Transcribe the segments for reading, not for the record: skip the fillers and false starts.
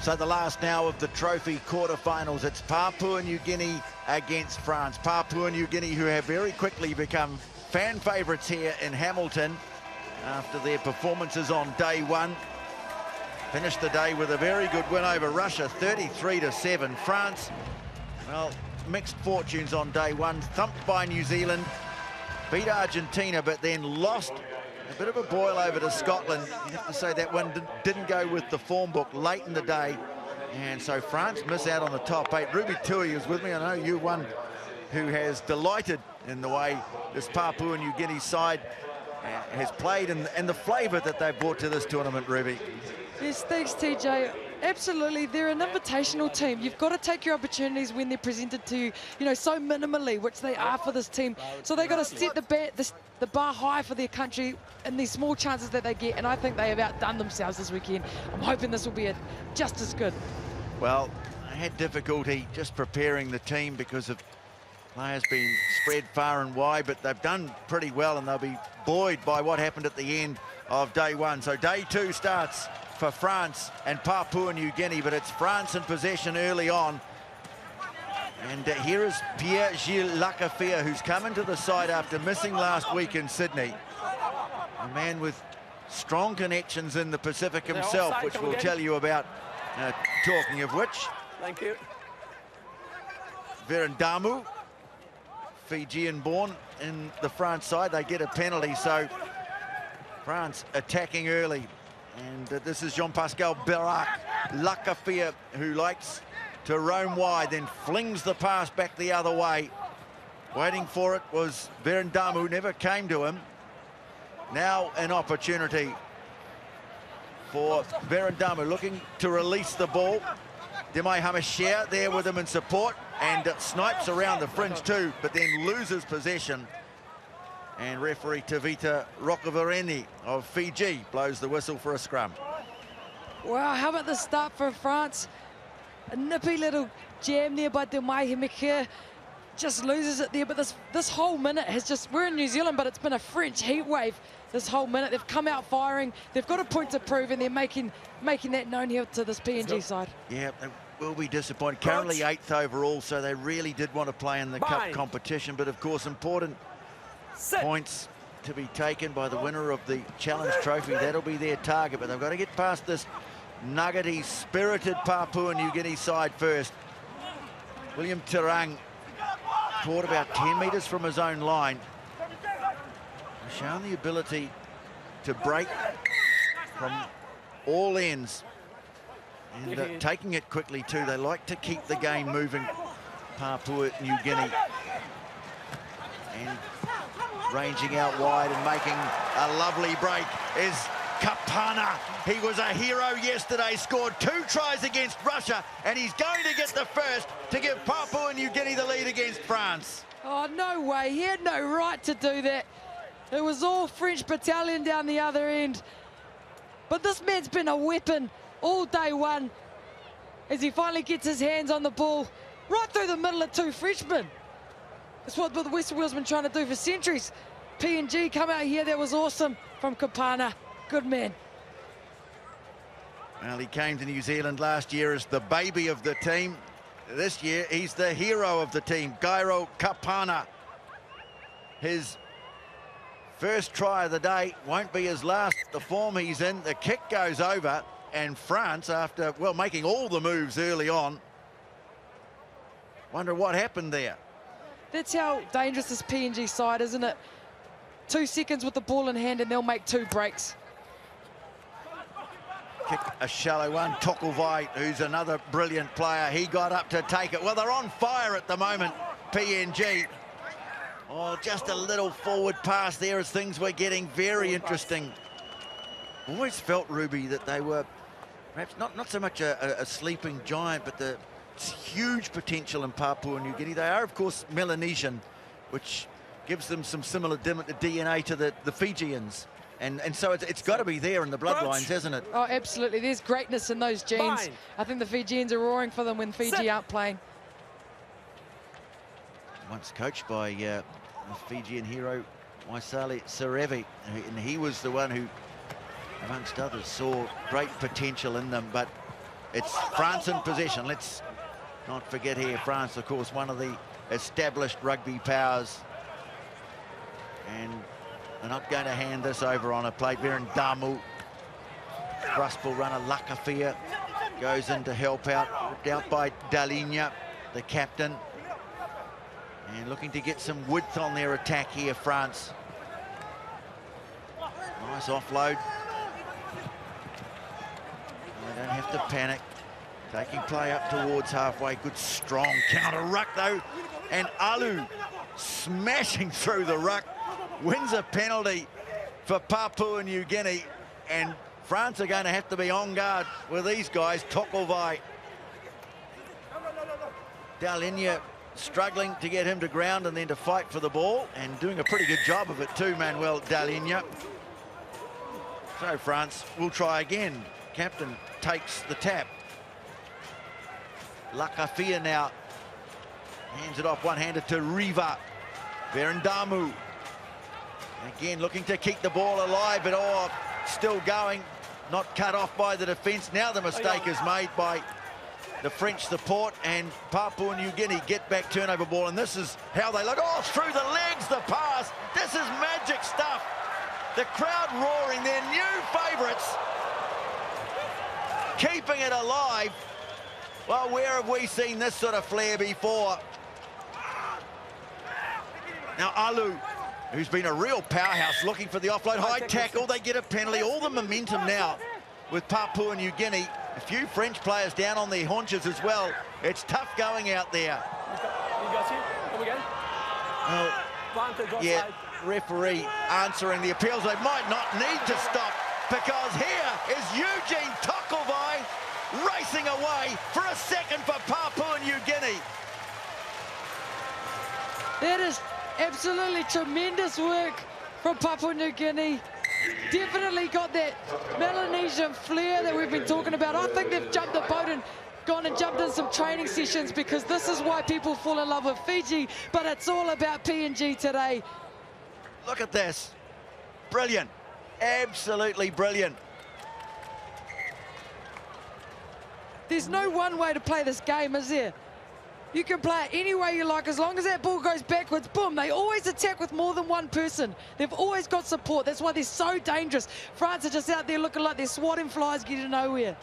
So the last now of the trophy quarterfinals. It's Papua New Guinea against France. Papua New Guinea, who have very quickly become fan favourites here in Hamilton after their performances on day one. Finished the day with a very good win over Russia, 33-7. France, well, mixed fortunes on day one. Thumped by New Zealand, beat Argentina, but then lost a bit of a boil over to Scotland. You have to say that one didn't go with the form book late in the day. And so France miss out on the top eight. Ruby Tui is with me. I know you're one who has delighted in the way this Papua New Guinea side has played and the flavour that they've brought to this tournament, Ruby. Yes, thanks, TJ. Absolutely, they're an invitational team. You've got to take your opportunities when they're presented to you, so minimally, which they are for this team. So they've got to set the bar high for their country in these small chances that they get, and I think they have outdone themselves this weekend. I'm hoping this will be just as good. Well, I had difficulty just preparing the team because of players being spread far and wide, but they've done pretty well, and they'll be buoyed by what happened at the end of day one. So day two starts for France and Papua New Guinea, but it's France in possession early on. And here is Pierre-Gilles Lacafia, who's come into the side after missing last week in Sydney. A man with strong connections in the Pacific himself, which we'll tell you about. Talking of which, thank you. Verandamu, Fijian-born in the France side. They get a penalty, so France attacking early. And this is Jean-Pascal Berac, Lacafia, who likes to roam wide, then flings the pass back the other way. Waiting for it was Verandamu, never came to him. Now an opportunity for Verandamu, looking to release the ball. Demai Hamasher there with him in support, and snipes around the fringe too, but then loses possession. And referee Tavita Rokovareni of Fiji blows the whistle for a scrum. Wow, how about the start for France? A nippy little jam there by Demai Hamasher. Just loses it there, but this whole minute has just, we're in New Zealand, but it's been a French heat wave this whole minute. They've come out firing, they've got a point to prove, and they're making that known here to this PNG side. Yeah, they will be disappointed. Currently 8th overall, so they really did want to play in the cup competition, but of course important points to be taken by the winner of the Challenge Trophy. That'll be their target, but they've got to get past this nuggety, spirited Papua New Guinea side first. William Terang caught about 10 metres from his own line. Shown the ability to break from all ends and taking it quickly too. They like to keep the game moving, Papua New Guinea. And ranging out wide and making a lovely break is Kapana. He was a hero yesterday, scored 2 tries against Russia, and he's going to get the first to give Papua New Guinea the lead against France. Oh, no way. He had no right to do that. It was all French battalion down the other end. But this man's been a weapon all day one as he finally gets his hands on the ball right through the middle of 2 Frenchmen. That's what the Western Wheel's been trying to do for centuries. PNG come out here, that was awesome from Kapana. Good man. Well, he came to New Zealand last year as the baby of the team. This year, he's the hero of the team, Gairo Kapana. His first try of the day won't be his last. The form he's in, the kick goes over, and France, after, well, making all the moves early on, wonder what happened there. That's how dangerous this PNG side, isn't it? 2 seconds with the ball in hand and they'll make 2 breaks. Kick a shallow one. Tokovai, who's another brilliant player, he got up to take it. Well, they're on fire at the moment, PNG. Oh, just a little forward pass there as things were getting very interesting. Always felt, Ruby, that they were perhaps not so much a sleeping giant, but the huge potential in Papua New Guinea. They are, of course, Melanesian, which gives them some similar DNA to the Fijians. And so it's got to be there in the bloodlines, hasn't it? Oh, absolutely. There's greatness in those genes. I think the Fijians are roaring for them when Fiji aren't playing. Once coached by the Fijian hero, Waisale Sarevi, and he was the one who, amongst others, saw great potential in them. But It's France in possession. Let's not forget here, France, of course, one of the established rugby powers. And they're not going to hand this over on a plate. Damu, Bruspel runner Lakafia goes in to help out. Ripped out by Dalinia, the captain. And looking to get some width on their attack here, France. Nice offload. They don't have to panic. Taking play up towards halfway. Good strong counter ruck though. And Alu smashing through the ruck. Wins a penalty for Papua New Guinea. And France are going to have to be on guard with these guys. Tokovai. Dalinia struggling to get him to ground and then to fight for the ball. And doing a pretty good job of it too, Manuel Dalinia. So France will try again. Captain takes the tap. Lakafia now hands it off one-handed to Riva. Verendamu again looking to keep the ball alive, but still going, not cut off by the defence. Now the mistake is made by the French support, and Papua New Guinea get back turnover ball, and this is how they look. Oh, through the legs, the pass. This is magic stuff. The crowd roaring, their new favourites, keeping it alive. Well, where have we seen this sort of flair before? Now Alu, who's been a real powerhouse, looking for the offload. High tackle, they get a penalty. All the momentum now with Papua New Guinea. A few French players down on their haunches as well. It's tough going out there. Well, yeah, referee answering the appeals. They might not need to stop, because here is Eugene Tokovai racing away for a second for Papua New Guinea. That is absolutely tremendous work from Papua New Guinea. Definitely got that Melanesian flair that we've been talking about. I think they've jumped the boat and gone and jumped in some training sessions, because this is why people fall in love with Fiji, but it's all about PNG today. Look at this. Brilliant. Absolutely brilliant. There's no one way to play this game, is there? You can play it any way you like, as long as that ball goes backwards, boom. They always attack with more than one person. They've always got support. That's why they're so dangerous. France are just out there looking like they're swatting flies getting nowhere.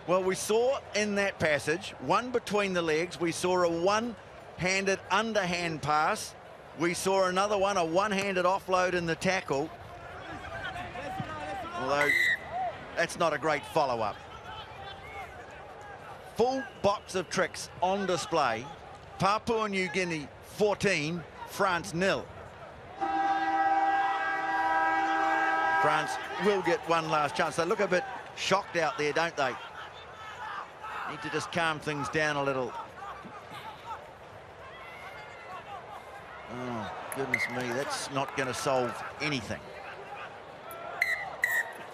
Well, we saw in that passage, one between the legs. We saw a one-handed underhand pass. We saw another one, a one-handed offload in the tackle. Although that's not a great follow-up. Full box of tricks on display. Papua New Guinea 14, France 0. France will get one last chance. They look a bit shocked out there, don't they? Need to just calm things down a little. Oh, goodness me, that's not going to solve anything.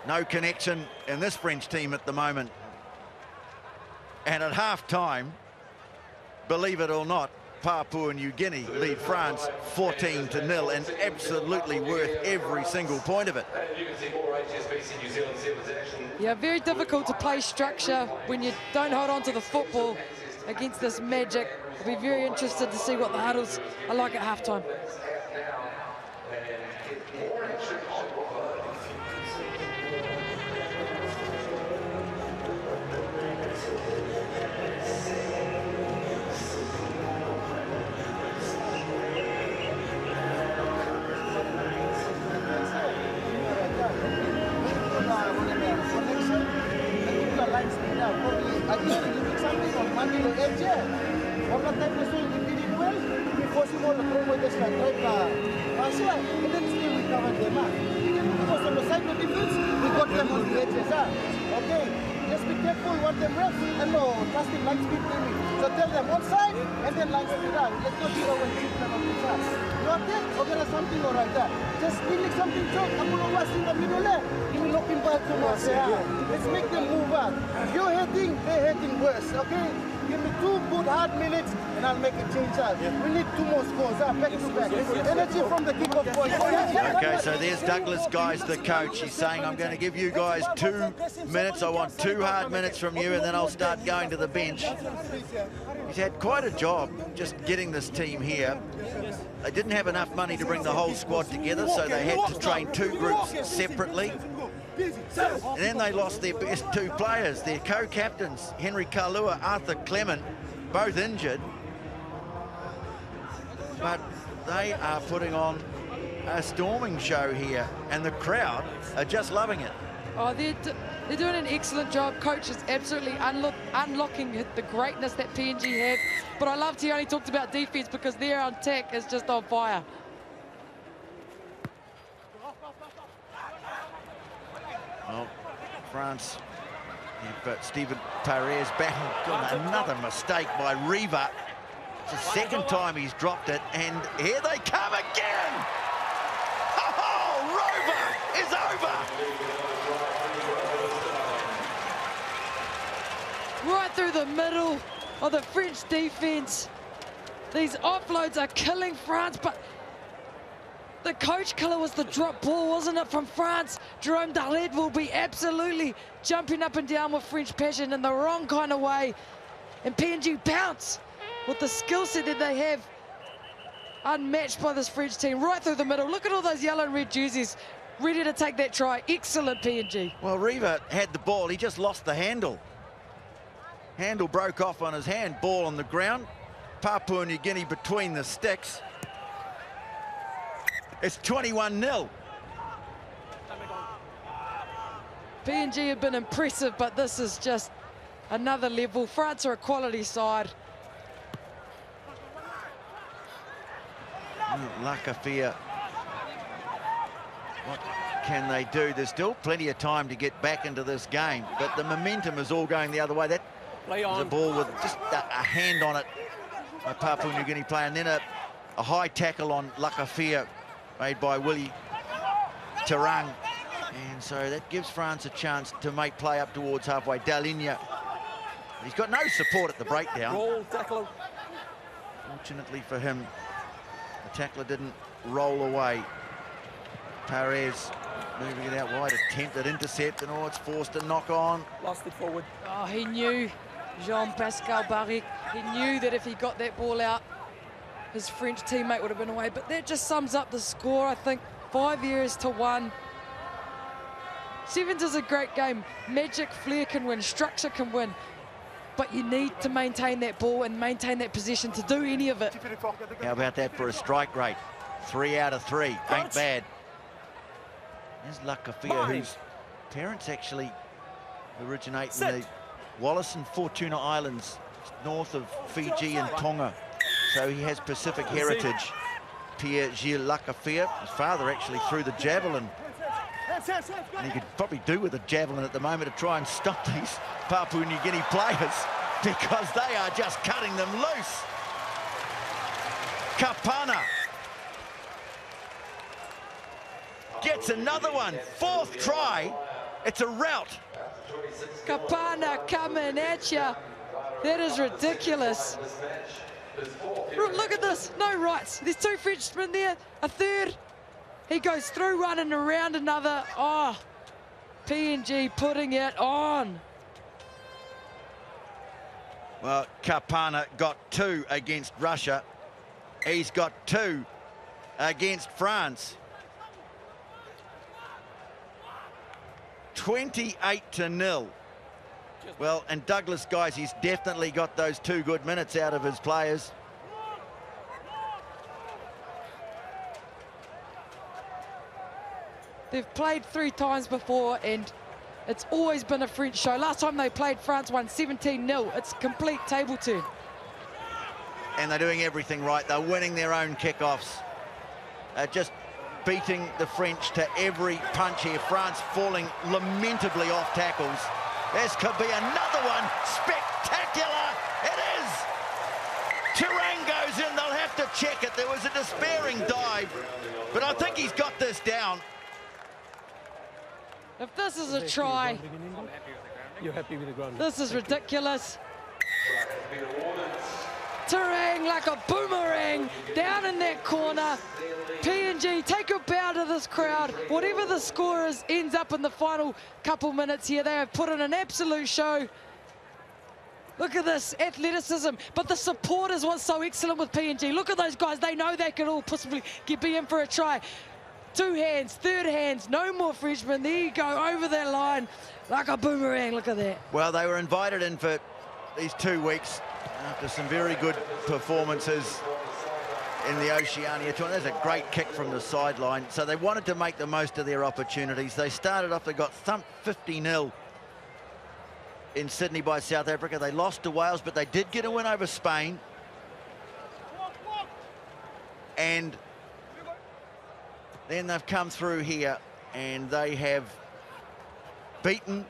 No connection in this French team at the moment. And at half-time, believe it or not, Papua New Guinea lead France 14-0, and absolutely worth every single point of it. Yeah, very difficult to play structure when you don't hold on to the football against this magic. I'll be very interested to see what the huddles are like at half-time. Let's make them move out. You're heading, they're heading worse, okay? Give me 2 good hard minutes and I'll make a change. We need 2 more scores. Back to back. Energy from the kickoff, boys. Okay, so there's Douglas Guys, the coach. He's saying, I'm going to give you guys 2 minutes. I want 2 hard minutes from you, and then I'll start going to the bench. He's had quite a job just getting this team here. They didn't have enough money to bring the whole squad together, so they had to train 2 groups separately. And then they lost their best 2 players, their co-captains, Henry Kalua, Arthur Clement, both injured. But they are putting on a storming show here, and the crowd are just loving it. Oh, they're doing an excellent job. Coach is absolutely unlocking the greatness that PNG have. But I loved he only talked about defense because their attack is just on fire. Well, France, but Stephen Perez battled another mistake by Riva. It's the second time he's dropped it, and here they come again. Oh, Rover is over. Right through the middle of the French defense. These offloads are killing France, but the coach killer was the drop ball, wasn't it, from France? Jerome Darlette will be absolutely jumping up and down with French passion in the wrong kind of way. And PNG bounce with the skill set that they have, unmatched by this French team. Right through the middle. Look at all those yellow and red jerseys ready to take that try. Excellent PNG. Well, Riva had the ball. He just lost the handle. Handle broke off on his hand. Ball on the ground. Papua New Guinea between the sticks. It's 21-0. PNG have been impressive, but this is just another level. France are a quality side. Lakafia. What can they do? There's still plenty of time to get back into this game, but the momentum is all going the other way. That was a ball with just a hand on it, a Papua New Guinea player, and then a high tackle on Lakafia made by Willie Terang. And so that gives France a chance to make play up towards halfway. Dalinia, he's got no support at the breakdown. Roll, tackler. Fortunately for him, the tackler didn't roll away. Perez moving it out wide, attempted intercept, and it's forced a knock on. Lost it forward. Oh, he knew, Jean-Pascal Barrique, he knew that if he got that ball out, his French teammate would have been away. But that just sums up the score, I think, 5-1. Sevens is a great game. Magic, flair can win, structure can win. But you need to maintain that ball and maintain that position to do any of it. How about that for a strike rate? 3 out of 3, ain't bad. There's Lakafia, whose parents actually originate in the Wallis and Fortuna Islands, north of Fiji and Tonga. So he has Pacific heritage. Pierre-Gilles Lakafia, his father actually threw the javelin. And he could probably do with a javelin at the moment to try and stop these Papua New Guinea players, because they are just cutting them loose. Kapana gets another one. 4th try. It's a rout. Kapana coming at you. That is ridiculous. Look at this. No rights. There's 2 Frenchmen there. A third. He goes through one and around another. Oh, PNG putting it on. Well, Kapana got 2 against Russia. He's got 2 against France. 28-0. Well, and Douglas, guys, he's definitely got those 2 good minutes out of his players. They've played 3 times before, and it's always been a French show. Last time they played, France won 17-0. It's complete table turn. And they're doing everything right. They're winning their own kickoffs. Just beating the French to every punch here. France falling lamentably off tackles. This could be another one. Spectacular. It is. Terang goes in. They'll have to check it. There was a despairing dive, but I think he's got this down. If this is a try, You're happy with the ground. this is ridiculous. Terang like a boomerang down in that corner. PNG, take a bow to this crowd. Whatever the score is, ends up in the final couple minutes here. They have put in an absolute show. Look at this athleticism, but the support is what's so excellent with PNG. Look at those guys. They know they could all possibly be in for a try. 2 hands, 3rd hands, no more Frenchmen. There you go, over that line like a boomerang. Look at that. Well, they were invited in for these 2 weeks after some very good performances in the Oceania tournament. There's a great kick from the sideline. So they wanted to make the most of their opportunities. They started off, they got thumped 50-0 in Sydney by South Africa. They lost to Wales, but they did get a win over Spain. And then they've come through here and they have beaten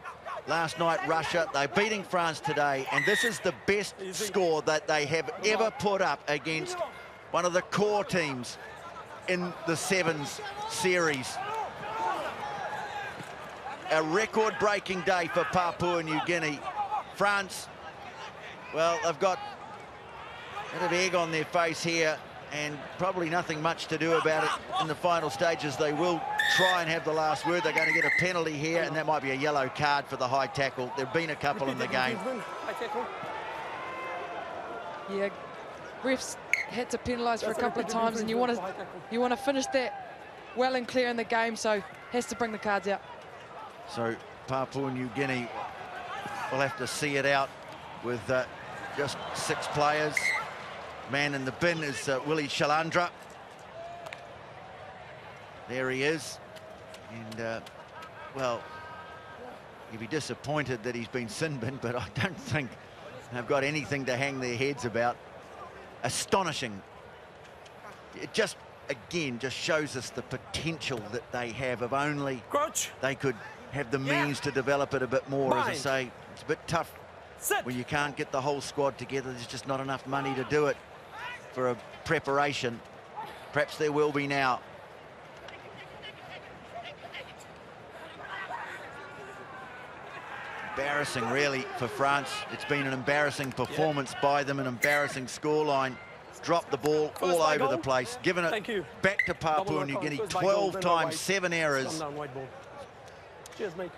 last night Russia. They're beating France today, and this is the best score that they have ever put up against one of the core teams in the Sevens series. A record-breaking day for Papua New Guinea. France, well, they've got a bit of egg on their face here and probably nothing much to do about it in the final stages. They will try and have the last word. They're going to get a penalty here, and that might be a yellow card for the high tackle. There have been a couple in the game. Yeah, refs had to penalise for a couple of times, and you want to finish that well and clear in the game, so has to bring the cards out. So Papua New Guinea will have to see it out with just 6 players. Man in the bin is Willie Shalandra. There he is. And, well, you'd be disappointed that he's been sin-binned, but I don't think they've got anything to hang their heads about. Astonishing. It just, again, just shows us the potential that they have. If only they could have the means to develop it a bit more. As I say, it's a bit tough when you can't get the whole squad together. There's just not enough money to do it for a preparation. Perhaps there will be now. Embarrassing, really, for France. It's been an embarrassing performance by them, an embarrassing scoreline. Dropped the ball all over the place, given it back to Papua New Guinea 12 times, 7 errors. Cheers, mate.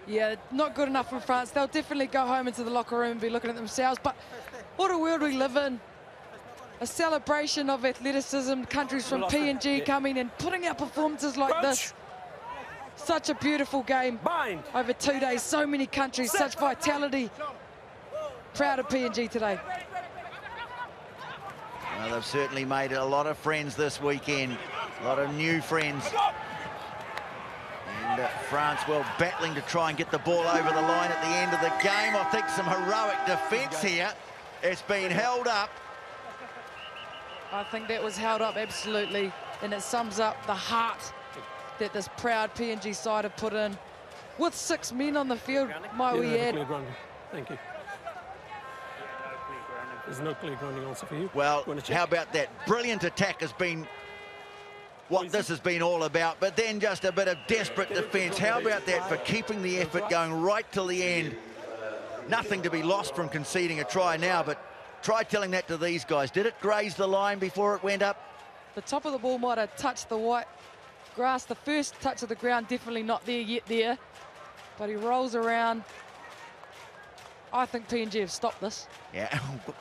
Yeah, not good enough for France. They'll definitely go home into the locker room and be looking at themselves. But what a world we live in. A celebration of athleticism, countries from PNG coming and putting out performances like this. Such a beautiful game over 2 days. So many countries, such vitality. Proud of PNG today. Well, they've certainly made a lot of friends this weekend. A lot of new friends. And France, well, battling to try and get the ball over the line at the end of the game. I think some heroic defence here. It's been held up. I think that was held up, absolutely. And it sums up the heart that this proud PNG side have put in. With 6 men on the field, might we add. Thank you. There's no clear grounding also for you. Well, how about that? Brilliant attack has been what this has been all about, but then just a bit of desperate defence. How about that for keeping the effort going right till the end? Nothing to be lost from conceding a try now, but try telling that to these guys. Did it graze the line before it went up? The top of the ball might have touched the white grass. The first touch of the ground, definitely not there yet there. But he rolls around. I think PNG have stopped this. Yeah,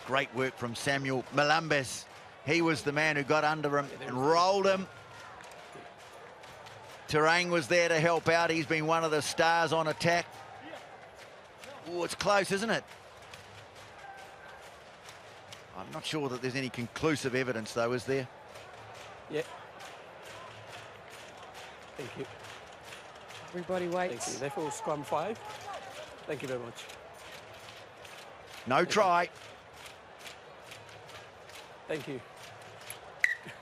great work from Samuel Malambes. He was the man who got under him and rolled him. Terang was there to help out. He's been one of the stars on attack. Oh, it's close, isn't it? I'm not sure that there's any conclusive evidence, though, is there? Yeah. Thank you. Everybody waits. Thank you. Therefore, scrum 5. Thank you very much. No try. Thank you.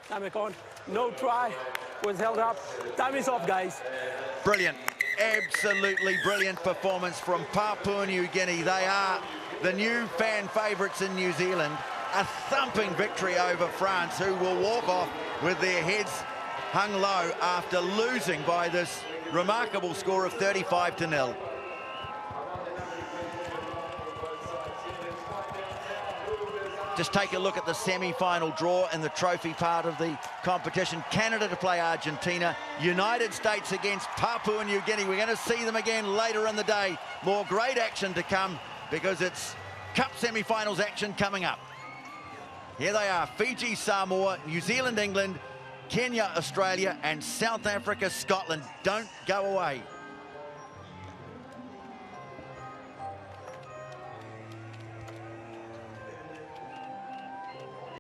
Time on. No try. Was held up. Time is off, guys. Brilliant. Absolutely brilliant performance from Papua New Guinea. They are the new fan favourites in New Zealand. A thumping victory over France, who will walk off with their heads hung low after losing by this remarkable score of 35-0. Just take a look at the semi-final draw in the trophy part of the competition. Canada to play Argentina. United States against Papua New Guinea. We're going to see them again later in the day. More great action to come because it's Cup semi-finals action coming up. Here they are, Fiji, Samoa, New Zealand, England, Kenya, Australia, and South Africa, Scotland. Don't go away.